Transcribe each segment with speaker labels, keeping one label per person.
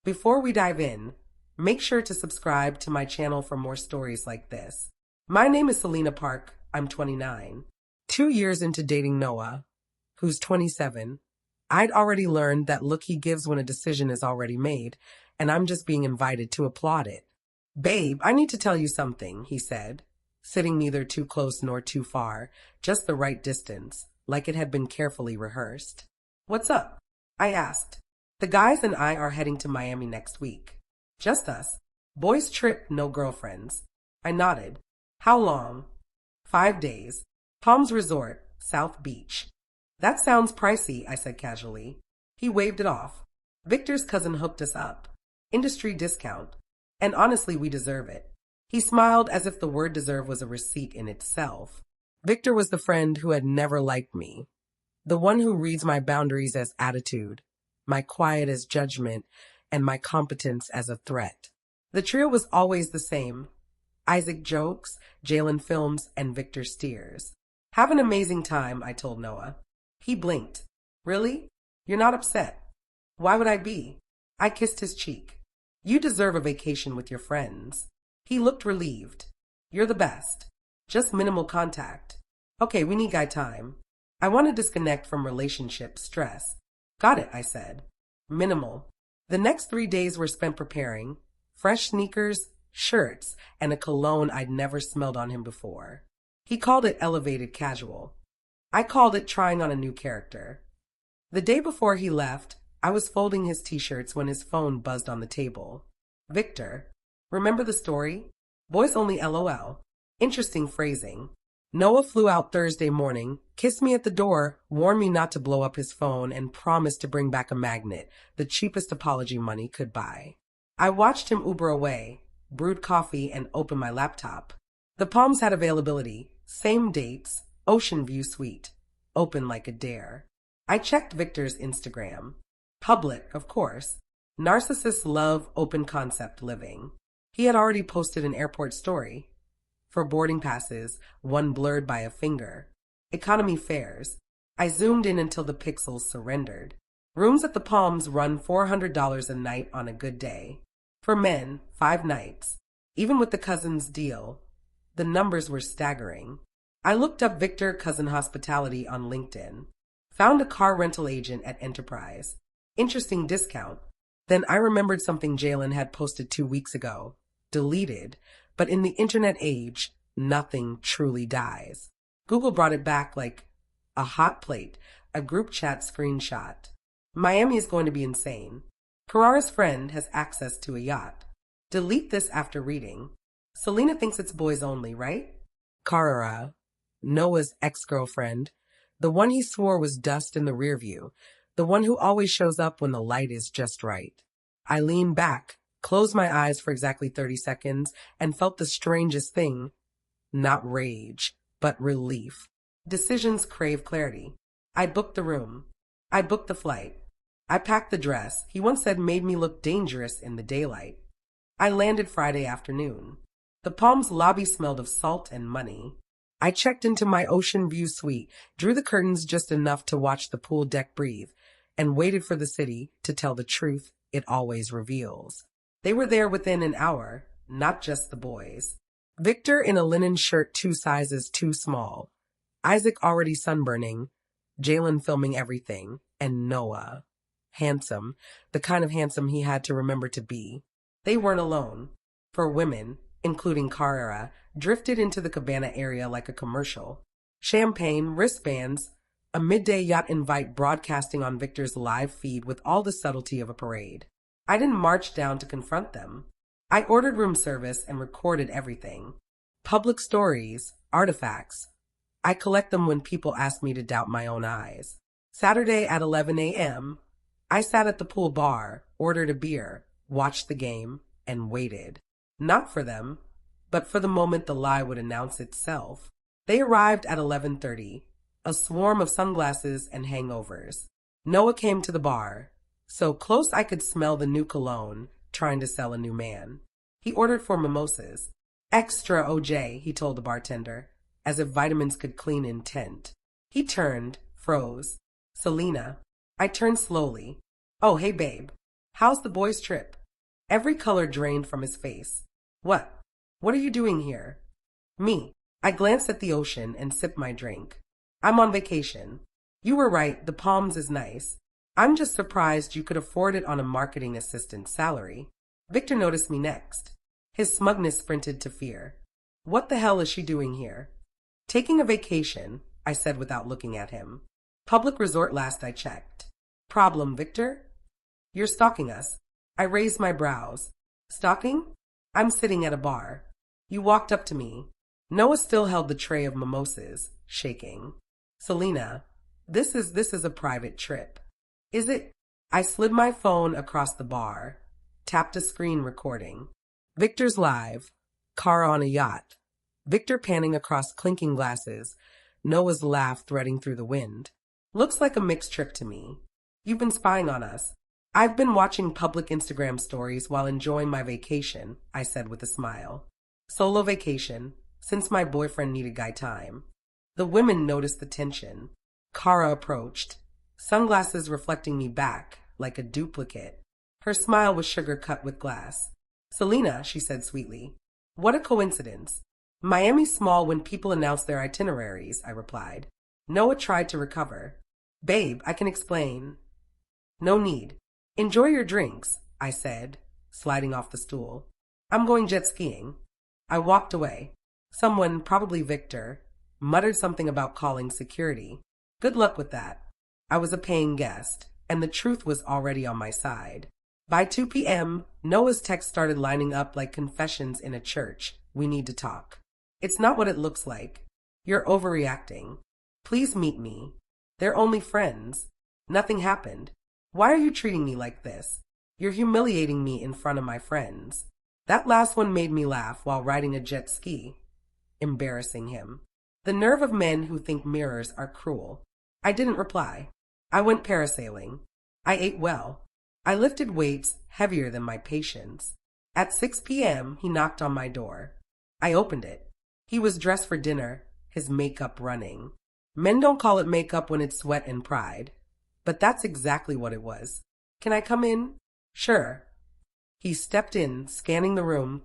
Speaker 1: Before we dive in, make sure to subscribe to my channel for more stories like this. My name is Selena Park. I'm 29. 2 years into dating Noah, who's 27, I'd already learned that look he gives when a decision is already made, and I'm just being invited to applaud it. Babe, I need to tell you something, he said, sitting neither too close nor too far, just the right distance, like it had been carefully rehearsed. What's up? I asked. The guys and I are heading to Miami next week. Just us. Boys trip, no girlfriends. I nodded. How long? 5 days. Palms Resort, South Beach. That sounds pricey, I said casually. He waved it off. Victor's cousin hooked us up. Industry discount. And honestly, we deserve it. He smiled as if the word deserve was a receipt in itself. Victor was the friend who had never liked me. The one who reads my boundaries as attitude, my quiet as judgment, and my competence as a threat. The trio was always the same. Isaac jokes, Jalen films, and Victor steers. Have an amazing time, I told Noah. He blinked. Really? You're not upset? Why would I be? I kissed his cheek. You deserve a vacation with your friends. He looked relieved. You're the best. Just minimal contact. Okay, we need guy time. I want to disconnect from relationship stress. Got it, I said. Minimal. The next 3 days were spent preparing. Fresh sneakers, shirts, and a cologne I'd never smelled on him before. He called it elevated casual. I called it trying on a new character. The day before he left, I was folding his t-shirts when his phone buzzed on the table. Victor. Remember the story? Boys only LOL. Interesting phrasing. Noah flew out Thursday morning, kissed me at the door, warned me not to blow up his phone, and promised to bring back a magnet, the cheapest apology money could buy. I watched him Uber away, brewed coffee, and opened my laptop. The Palms had availability, same dates, Ocean View Suite, open like a dare. I checked Victor's Instagram. Public, of course. Narcissists love open concept living. He had already posted an airport story. For boarding passes, one blurred by a finger. Economy fares. I zoomed in until the pixels surrendered. Rooms at the Palms run $400 a night on a good day. For men, 5 nights. Even with the cousins deal, the numbers were staggering. I looked up Victor Cousin Hospitality on LinkedIn. Found a car rental agent at Enterprise. Interesting discount. Then I remembered something Jalen had posted 2 weeks ago. Deleted. But in the internet age, nothing truly dies. Google brought it back like a hot plate, a group chat screenshot. Miami is going to be insane. Carrara's friend has access to a yacht. Delete this after reading. Selena thinks it's boys only, right? Carrara, Noah's ex-girlfriend, the one he swore was dust in the rear view, the one who always shows up when the light is just right. I leaned back, closed my eyes for exactly 30 seconds, and felt the strangest thing. Not rage, but relief. Decisions crave clarity. I booked the room. I booked the flight. I packed the dress he once said made me look dangerous in the daylight. I landed Friday afternoon. The Palms lobby smelled of salt and money. I checked into my Ocean View Suite, drew the curtains just enough to watch the pool deck breathe, and waited for the city to tell the truth it always reveals. They were there within an hour, not just the boys. Victor in a linen shirt 2 sizes too small. Isaac already sunburning. Jalen filming everything. And Noah. Handsome. The kind of handsome he had to remember to be. They weren't alone. For women, including Carrara, drifted into the cabana area like a commercial. Champagne, wristbands, a midday yacht invite broadcasting on Victor's live feed with all the subtlety of a parade. I didn't march down to confront them. I ordered room service and recorded everything. Public stories, artifacts. I collect them when people ask me to doubt my own eyes. Saturday at 11 a.m., I sat at the pool bar, ordered a beer, watched the game, and waited. Not for them, but for the moment the lie would announce itself. They arrived at 11:30, a swarm of sunglasses and hangovers. Noah came to the bar, so close I could smell the new cologne, trying to sell a new man. He ordered 4 mimosas. Extra OJ, he told the bartender, as if vitamins could clean intent. He turned, froze. Selena. I turned slowly. Oh, hey, babe. How's the boys' trip? Every color drained from his face. What? What are you doing here? Me. I glanced at the ocean and sipped my drink. I'm on vacation. You were right, the Palms is nice. I'm just surprised you could afford it on a marketing assistant's salary. Victor noticed me next. His smugness sprinted to fear. What the hell is she doing here? Taking a vacation, I said without looking at him. Public resort last I checked. Problem, Victor? You're stalking us. I raised my brows. Stalking? I'm sitting at a bar. You walked up to me. Noah still held the tray of mimosas, shaking. Selena, this is a private trip. Is it? I slid my phone across the bar, tapped a screen recording. Victor's live. Car on a yacht. Victor panning across clinking glasses. Noah's laugh threading through the wind. Looks like a mixed trip to me. You've been spying on us. I've been watching public Instagram stories while enjoying my vacation, I said with a smile. Solo vacation, since my boyfriend needed guy time. The women noticed the tension. Kara approached, sunglasses reflecting me back like a duplicate. Her smile was sugar cut with glass. Selena, she said sweetly. What a coincidence. Miami's small when people announce their itineraries, I replied. Noah tried to recover. Babe, I can explain. No need. Enjoy your drinks, I said, sliding off the stool. I'm going jet skiing. I walked away. Someone, probably Victor, muttered something about calling security. Good luck with that. I was a paying guest, and the truth was already on my side. By 2 p.m., Noah's texts started lining up like confessions in a church. We need to talk. It's not what it looks like. You're overreacting. Please meet me. They're only friends. Nothing happened. Why are you treating me like this? You're humiliating me in front of my friends. That last one made me laugh while riding a jet ski. Embarrassing him. The nerve of men who think mirrors are cruel. I didn't reply. I went parasailing. I ate well. I lifted weights heavier than my patience. At 6 p.m., he knocked on my door. I opened it. He was dressed for dinner, his makeup running. Men don't call it makeup when it's sweat and pride. But that's exactly what it was. Can I come in? Sure. He stepped in, scanning the room,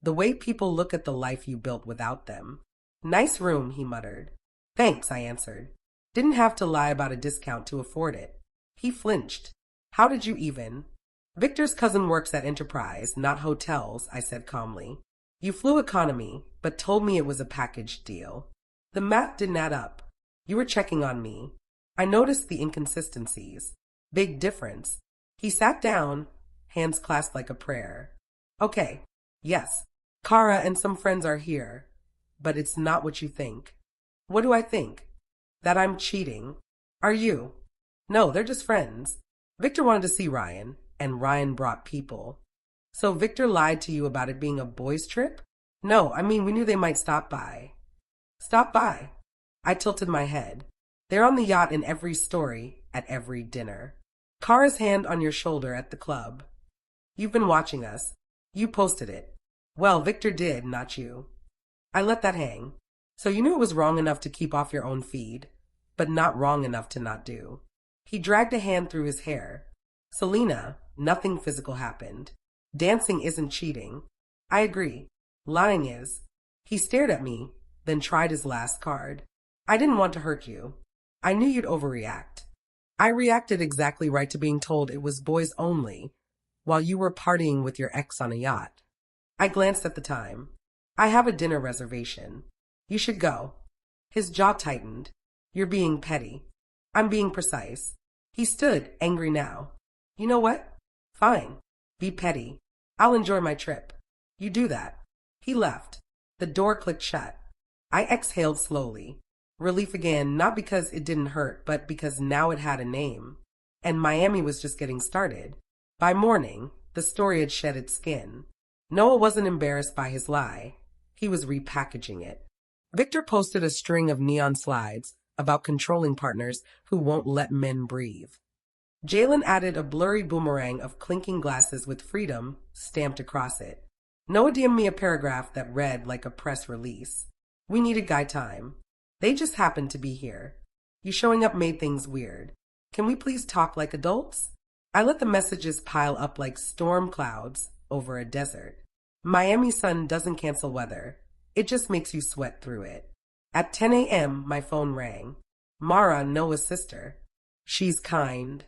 Speaker 1: the way people look at the life you built without them. Nice room, he muttered. Thanks, I answered. Didn't have to lie about a discount to afford it. He flinched. How did you even? Victor's cousin works at Enterprise, not hotels, I said calmly. You flew economy, but told me it was a package deal. The math didn't add up. You were checking on me. I noticed the inconsistencies. Big difference. He sat down, hands clasped like a prayer. Okay, yes, Kara and some friends are here, but it's not what you think. What do I think? That I'm cheating. Are you? No, they're just friends. Victor wanted to see Ryan, and Ryan brought people. So Victor lied to you about it being a boys' trip? No, I mean we knew they might stop by. Stop by? I tilted my head. They're on the yacht in every story, at every dinner. Kara's hand on your shoulder at the club. You've been watching us. You posted it. Well, Victor did, not you. I let that hang. So you knew it was wrong enough to keep off your own feed, but not wrong enough to not do. He dragged a hand through his hair. Selena, nothing physical happened. Dancing isn't cheating. I agree. Lying is. He stared at me, then tried his last card. I didn't want to hurt you. I knew you'd overreact. I reacted exactly right to being told it was boys only, while you were partying with your ex on a yacht. I glanced at the time. I have a dinner reservation. You should go. His jaw tightened. You're being petty. I'm being precise. He stood, angry now. You know what? Fine. Be petty. I'll enjoy my trip. You do that. He left. The door clicked shut. I exhaled slowly. Relief again, not because it didn't hurt, but because now it had a name. And Miami was just getting started. By morning, the story had shed its skin. Noah wasn't embarrassed by his lie. He was repackaging it. Victor posted a string of neon slides about controlling partners who won't let men breathe. Jalen added a blurry boomerang of clinking glasses with freedom stamped across it. Noah DM'd me a paragraph that read like a press release. We needed guy time. They just happened to be here. You showing up made things weird. Can we please talk like adults? I let the messages pile up like storm clouds over a desert. Miami sun doesn't cancel weather. It just makes you sweat through it. At 10 a.m., my phone rang. Mara, Noah's sister. She's kind,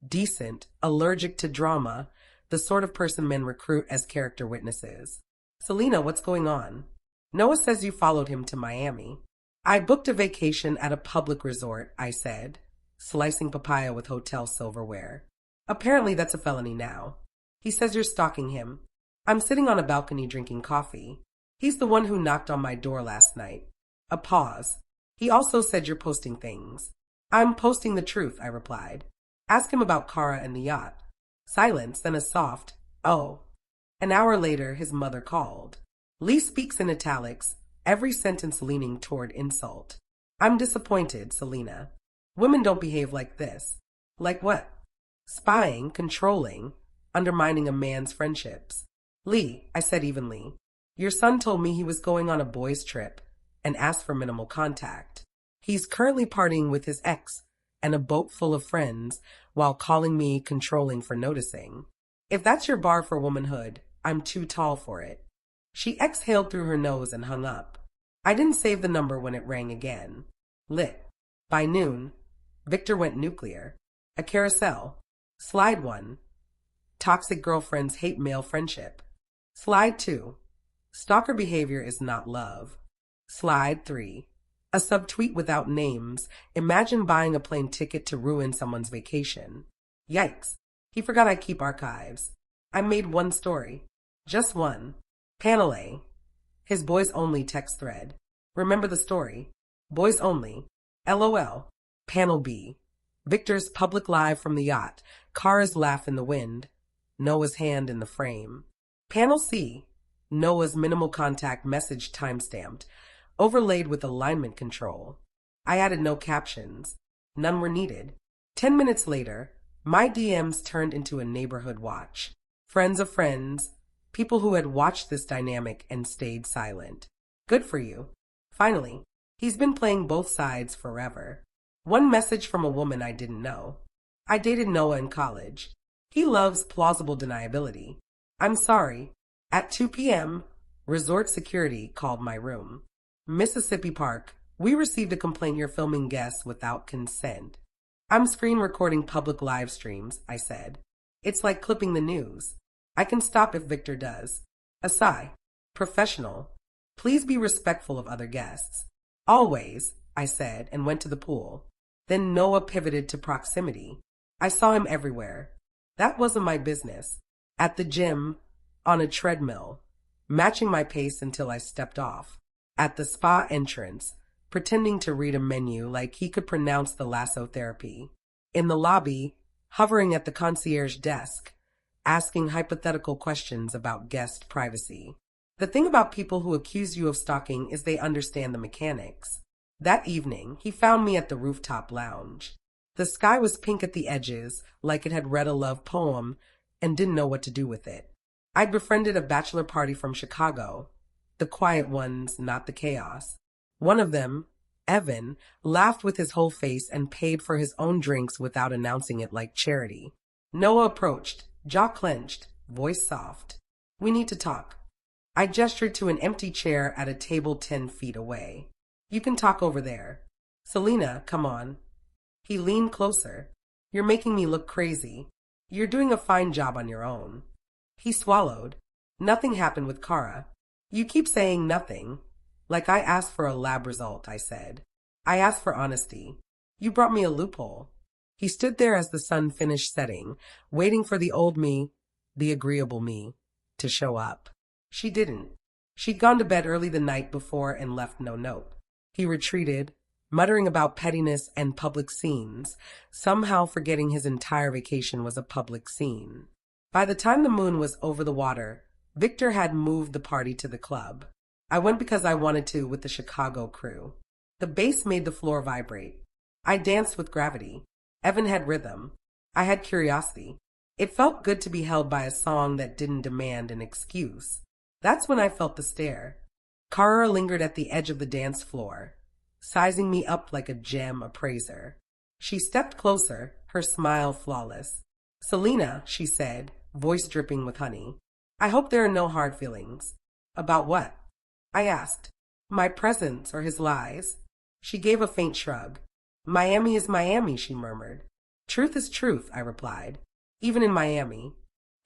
Speaker 1: decent, allergic to drama, the sort of person men recruit as character witnesses. Selena, what's going on? Noah says you followed him to Miami. I booked a vacation at a public resort, I said, slicing papaya with hotel silverware. Apparently that's a felony now. He says you're stalking him. I'm sitting on a balcony drinking coffee. He's the one who knocked on my door last night. A pause. He also said you're posting things. I'm posting the truth, I replied. Ask him about Kara and the yacht. Silence, then a soft, oh. An hour later, his mother called. Lee speaks in italics, every sentence leaning toward insult. I'm disappointed, Selena. Women don't behave like this. Like what? Spying, controlling, undermining a man's friendships. Lee, I said evenly, your son told me he was going on a boys' trip and asked for minimal contact. He's currently partying with his ex and a boat full of friends while calling me controlling for noticing. If that's your bar for womanhood, I'm too tall for it. She exhaled through her nose and hung up. I didn't save the number when it rang again. Lit. By noon, Victor went nuclear. A carousel. Slide 1. Toxic girlfriends hate male friendship. Slide 2. Stalker behavior is not love. Slide 3. A subtweet without names. Imagine buying a plane ticket to ruin someone's vacation. Yikes. He forgot I keep archives. I made one story. Just one. Panel A. His boys only text thread. Remember the story. Boys only. LOL. Panel B. Victor's public live from the yacht. Kara's laugh in the wind. Noah's hand in the frame. Panel C. Noah's minimal contact message timestamped, overlaid with alignment control. I added no captions. None were needed. 10 minutes later, my DMs turned into a neighborhood watch. Friends of friends, people who had watched this dynamic and stayed silent. Good for you. Finally, he's been playing both sides forever. One message from a woman I didn't know. I dated Noah in college. He loves plausible deniability. I'm sorry. At 2 p.m., resort security called my room. Mississippi Park, we received a complaint you're filming guests without consent. I'm screen recording public live streams, I said. It's like clipping the news. I can stop if Victor does. A sigh. Professional. Please be respectful of other guests. Always, I said, and went to the pool. Then Noah pivoted to proximity. I saw him everywhere. That wasn't my business. At the gym, on a treadmill, matching my pace until I stepped off. At the spa entrance, pretending to read a menu like he could pronounce the lasso therapy. In the lobby, hovering at the concierge desk, asking hypothetical questions about guest privacy. The thing about people who accuse you of stalking is they understand the mechanics. That evening, he found me at the rooftop lounge. The sky was pink at the edges, like it had read a love poem and didn't know what to do with it. I'd befriended a bachelor party from Chicago. The quiet ones, not the chaos. One of them, Evan, laughed with his whole face and paid for his own drinks without announcing it like charity. Noah approached, jaw clenched, voice soft. We need to talk. I gestured to an empty chair at a table 10 feet away. You can talk over there. Selena, come on. He leaned closer. You're making me look crazy. You're doing a fine job on your own. He swallowed. Nothing happened with Kara. You keep saying nothing. Like I asked for a lab result, I said. I asked for honesty. You brought me a loophole. He stood there as the sun finished setting, waiting for the old me, the agreeable me, to show up. She didn't. She'd gone to bed early the night before and left no note. He retreated, muttering about pettiness and public scenes, somehow forgetting his entire vacation was a public scene. By the time the moon was over the water, Victor had moved the party to the club. I went because I wanted to with the Chicago crew. The bass made the floor vibrate. I danced with gravity. Evan had rhythm. I had curiosity. It felt good to be held by a song that didn't demand an excuse. That's when I felt the stare. Kara lingered at the edge of the dance floor, sizing me up like a gem appraiser. She stepped closer, her smile flawless. Selena, she said, voice dripping with honey. I hope there are no hard feelings. About what? I asked. My presence or his lies? She gave a faint shrug. Miami is Miami, she murmured. Truth is truth, I replied. Even in Miami.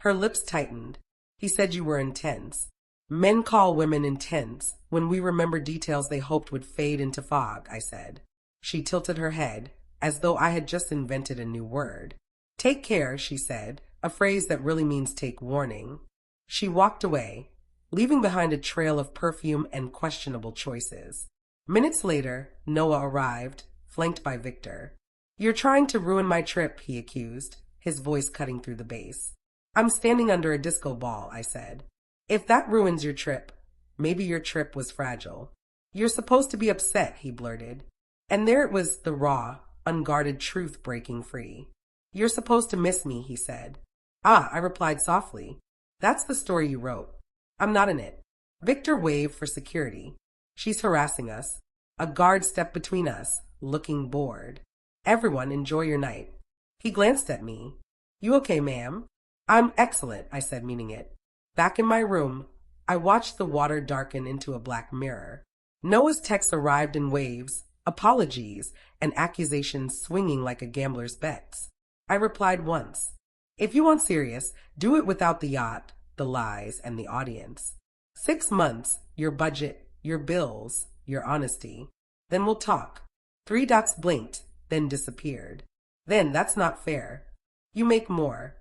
Speaker 1: Her lips tightened. He said you were intense. Men call women intense when we remember details they hoped would fade into fog, I said. She tilted her head, as though I had just invented a new word. Take care, she said, a phrase that really means take warning. She walked away, leaving behind a trail of perfume and questionable choices. Minutes later, Noah arrived, flanked by Victor. You're trying to ruin my trip, he accused, his voice cutting through the bass. I'm standing under a disco ball, I said. If that ruins your trip, maybe your trip was fragile. You're supposed to be upset, he blurted. And there it was, the raw, unguarded truth breaking free. You're supposed to miss me, he said. Ah, I replied softly. That's the story you wrote. I'm not in it. Victor waved for security. She's harassing us. A guard stepped between us, looking bored. Everyone, enjoy your night. He glanced at me. You okay, ma'am? I'm excellent, I said, meaning it. Back in my room, I watched the water darken into a black mirror. Noah's texts arrived in waves, apologies, and accusations swinging like a gambler's bets. I replied once. If you want serious, do it without the yacht, the lies, and the audience. 6 months, your budget, your bills, your honesty. Then we'll talk. 3 dots blinked, then disappeared. Then that's not fair. You make more.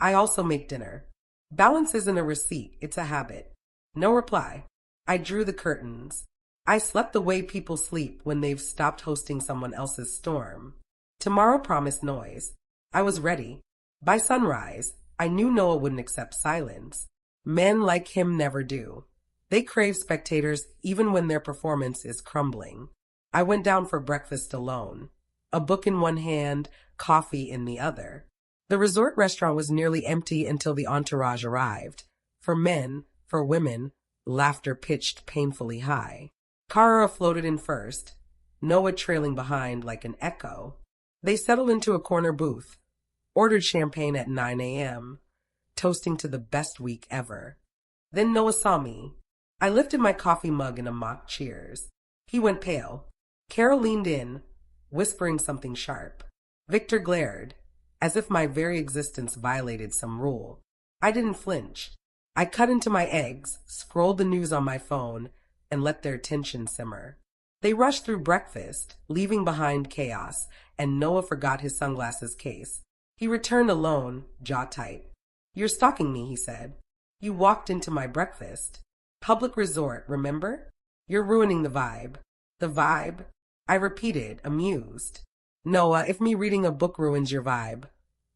Speaker 1: I also make dinner. Balance isn't a receipt, it's a habit. No reply. I drew the curtains. I slept the way people sleep when they've stopped hosting someone else's storm. Tomorrow promised noise. I was ready. By sunrise, I knew Noah wouldn't accept silence. Men like him never do. They crave spectators even when their performance is crumbling. I went down for breakfast alone. A book in one hand, coffee in the other. The resort restaurant was nearly empty until the entourage arrived. For men, for women, laughter pitched painfully high. Kara floated in first, Noah trailing behind like an echo. They settled into a corner booth, ordered champagne at 9 a.m., toasting to the best week ever. Then Noah saw me. I lifted my coffee mug in a mock cheers. He went pale. Carol leaned in, whispering something sharp. Victor glared, as if my very existence violated some rule. I didn't flinch. I cut into my eggs, scrolled the news on my phone, and let their tension simmer. They rushed through breakfast, leaving behind chaos, and Noah forgot his sunglasses case. He returned alone, jaw tight. You're stalking me, he said. You walked into my breakfast. Public resort, remember? You're ruining the vibe. The vibe? I repeated, amused. Noah, if me reading a book ruins your vibe,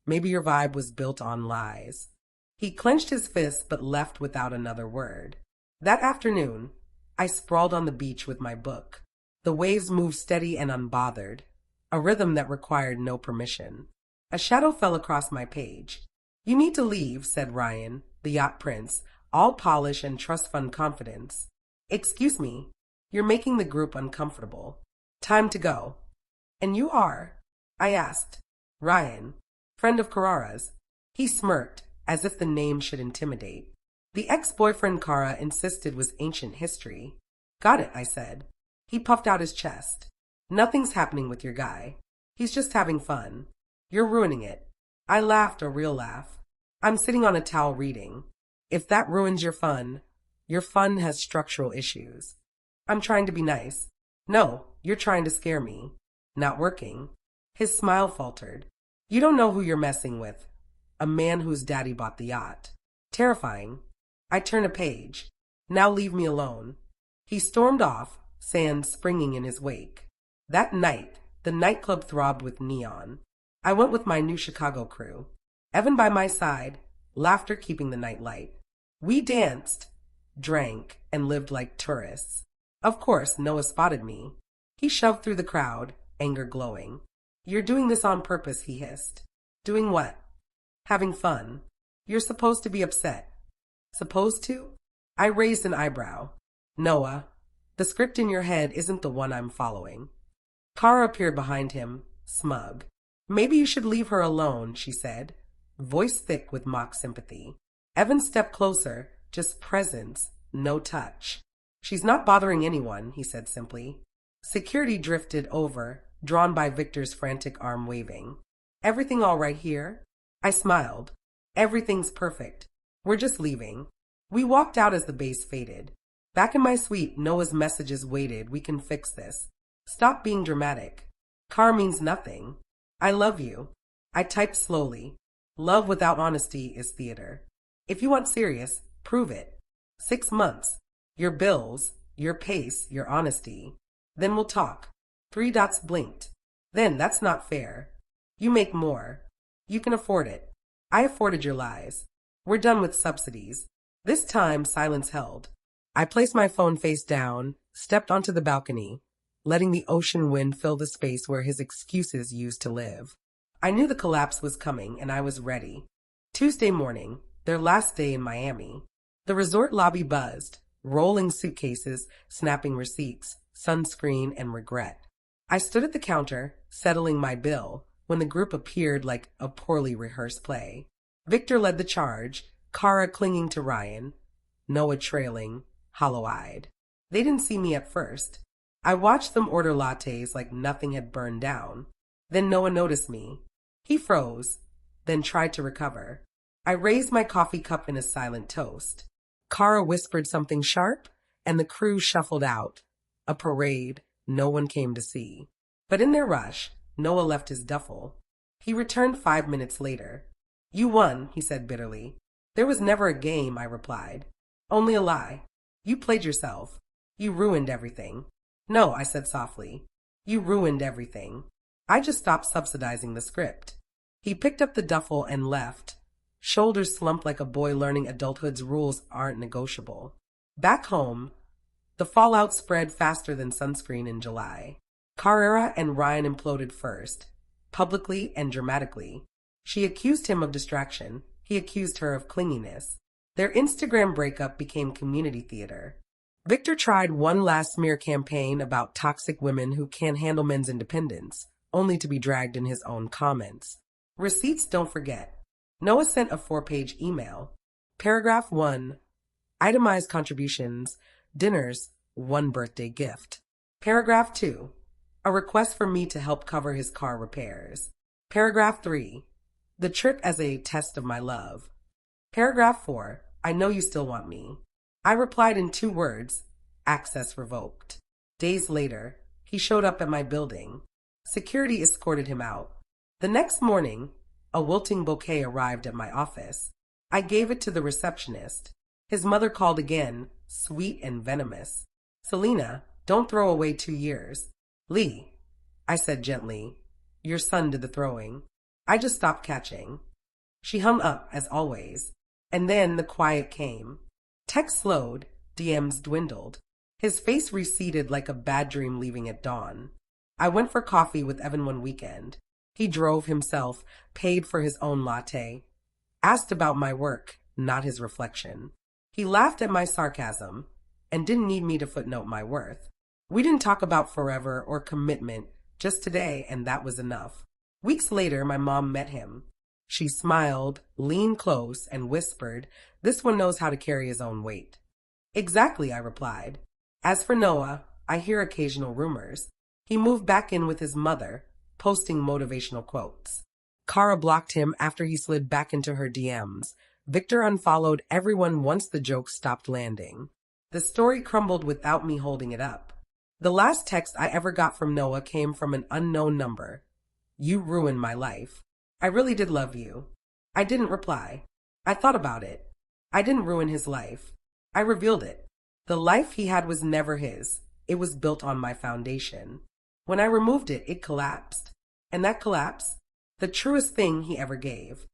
Speaker 1: maybe your vibe was built on lies. He clenched his fist but left without another word. That afternoon, I sprawled on the beach with my book. The waves moved steady and unbothered, a rhythm that required no permission. A shadow fell across my page. You need to leave, said Ryan, the yacht prince, all polish and trust fund confidence. Excuse me, you're making the group uncomfortable. Time to go. And you are? I asked. Ryan, friend of Carrara's. He smirked, as if the name should intimidate. The ex-boyfriend Kara insisted was ancient history. Got it, I said. He puffed out his chest. Nothing's happening with your guy. He's just having fun. You're ruining it. I laughed a real laugh. I'm sitting on a towel reading. If that ruins your fun has structural issues. I'm trying to be nice. No, you're trying to scare me. Not working. His smile faltered. You don't know who you're messing with. A man whose daddy bought the yacht. Terrifying. I turned a page. Now leave me alone. He stormed off, sand springing in his wake. That night, the nightclub throbbed with neon. I went with my new Chicago crew. Evan by my side, laughter keeping the night light. We danced, drank, and lived like tourists. Of course, Noah spotted me. He shoved through the crowd, anger glowing. You're doing this on purpose, he hissed. Doing what? Having fun. You're supposed to be upset. Supposed to? I raised an eyebrow. Noah, the script in your head isn't the one I'm following. Kara appeared behind him, smug. Maybe you should leave her alone, she said. voice thick with mock sympathy. Evan stepped closer, just presence, no touch. She's not bothering anyone, he said simply. Security drifted over, drawn by Victor's frantic arm waving. Everything all right here? I smiled. Everything's perfect. We're just leaving. We walked out as the bass faded. Back in my suite, Noah's messages waited. We can fix this. Stop being dramatic. Car means nothing. I love you. I typed slowly. Love without honesty is theater. If you want serious, prove it. 6 months. Your bills, your pace, your honesty. Then we'll talk. 3 dots blinked. Then that's not fair. You make more. You can afford it. I afforded your lies. We're done with subsidies. This time silence held. I placed my phone face down, stepped onto the balcony, letting the ocean wind fill the space where his excuses used to live. I knew the collapse was coming, and I was ready. Tuesday morning, their last day in Miami. The resort lobby buzzed, rolling suitcases, snapping receipts, sunscreen, and regret. I stood at the counter, settling my bill, when the group appeared like a poorly rehearsed play. Victor led the charge, Kara clinging to Ryan, Noah trailing, hollow-eyed. They didn't see me at first. I watched them order lattes like nothing had burned down. Then Noah noticed me. He froze, then tried to recover. I raised my coffee cup in a silent toast. Kara whispered something sharp, and the crew shuffled out. A parade no one came to see. But in their rush, Noah left his duffel. He returned 5 minutes later. You won, he said bitterly. There was never a game, I replied. Only a lie. You played yourself. You ruined everything. No, I said softly. You ruined everything. I just stopped subsidizing the script. He picked up the duffel and left. Shoulders slumped like a boy learning adulthood's rules aren't negotiable. Back home, the fallout spread faster than sunscreen in July. Carrera and Ryan imploded first, publicly and dramatically. She accused him of distraction. He accused her of clinginess. Their Instagram breakup became community theater. Victor tried one last smear campaign about toxic women who can't handle men's independence, only to be dragged in his own comments. Receipts don't forget. Noah sent a 4-page email. Paragraph 1, itemized contributions, dinners, 1 birthday gift. Paragraph 2, a request for me to help cover his car repairs. Paragraph 3, the trip as a test of my love. Paragraph 4, I know you still want me. I replied in 2 words, access revoked. Days later, he showed up at my building. Security escorted him out. The next morning, a wilting bouquet arrived at my office. I gave it to the receptionist. His mother called again, sweet and venomous. Selena, don't throw away 2 years. Lee, I said gently, your son did the throwing. I just stopped catching. She hung up, as always. And then the quiet came. Text slowed, DMs dwindled. His face receded like a bad dream leaving at dawn. I went for coffee with Evan one weekend. He drove himself, paid for his own latte, asked about my work, not his reflection. He laughed at my sarcasm and didn't need me to footnote my worth. We didn't talk about forever or commitment, just today, and that was enough. Weeks later, my mom met him. She smiled, leaned close, and whispered, this one knows how to carry his own weight. Exactly, I replied. As for Noah, I hear occasional rumors. He moved back in with his mother, posting motivational quotes. Kara blocked him after he slid back into her DMs. Victor unfollowed everyone once the jokes stopped landing. The story crumbled without me holding it up. The last text I ever got from Noah came from an unknown number. You ruined my life. I really did love you. I didn't reply. I thought about it. I didn't ruin his life. I revealed it. The life he had was never his. It was built on my foundation. When I removed it, it collapsed. And that collapse, the truest thing he ever gave.